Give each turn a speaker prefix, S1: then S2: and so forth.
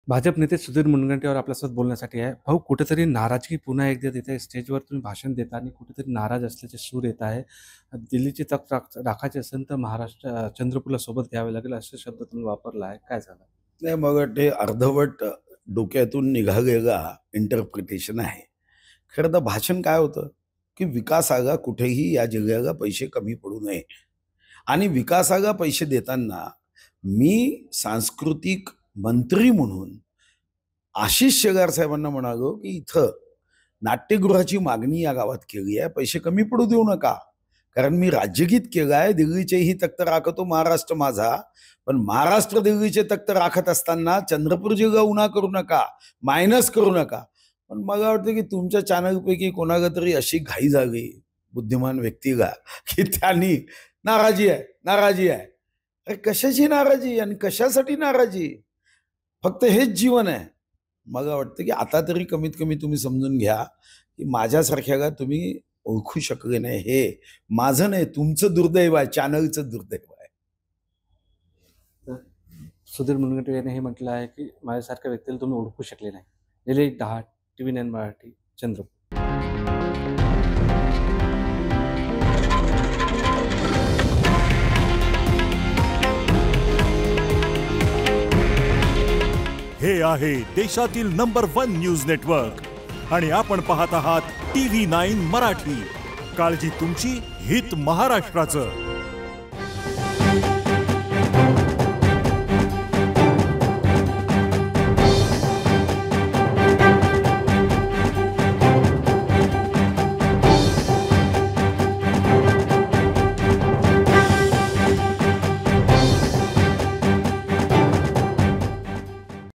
S1: भाजप नेते सुधीर मुनगंटीवार आपल्यासोबत बोलण्यासाठी आहे. भाऊ, कुठेतरी नाराजगी पुन्हा एकदा तिथे स्टेजवर तुम्ही भाषण देताना कुठेतरी नाराज असल्याचे सूर येत आहे. दिल्लीची तक राखायची असेल तर महाराष्ट्र चंद्रपूरला सोबत घ्यावे लागेल असे शब्द तुम्ही वापरला आहे. काय झालं?
S2: नाही, मग ते अर्धवट डोक्यातून निघालेला इंटरप्रिटेशन आहे. खरं तर भाषण काय होतं, की विकासाला कुठेही या जगाला पैसे कमी पडू नये आणि विकासाला पैसे देताना मी सांस्कृतिक मंत्री म्हणून आशिष शेलार साहेबांना म्हणालो, की इथं नाट्यगृहाची मागणी या गावात केली आहे, पैसे कमी पडू देऊ नका. कारण मी राज्यगीत केलं आहे, दिल्लीचेही तख्त राखतो महाराष्ट्र माझा, पण महाराष्ट्र दिल्लीचे तख्त राखत असताना चंद्रपूर जिल्हा उणा करू नका, मायनस करू नका. पण मला वाटतं की तुमच्या चॅनलपैकी कोणाला तरी अशी घाई झाली बुद्धिमान व्यक्तीला, की त्यांनी नाराजी आहे, नाराजी आहे. अरे कशाची नाराजी आणि कशासाठी नाराजी? फक्त हेच जीवन आहे. मला वाटतं की आता तरी कमीत कमी तुम्ही समजून घ्या, की माझ्यासारख्याला तुम्ही ओळखू शकले नाही. हे माझं नाही, तुमचं दुर्दैव आहे, चॅनलचं दुर्दैव आहे.
S1: तर सुधीर मुनगंटीवार यांनी हे म्हटलं आहे, की माझ्यासारख्या व्यक्तीला तुम्ही ओळखू शकले नाही. निलेश दहा, TV9 मराठी, चंद्रपूर.
S3: हे आहे देशातील नंबर 1 न्यूज नेटवर्क आणि आपण पाहत आहात TV9 मराठी. काळजी तुमची, हित महाराष्ट्राचं.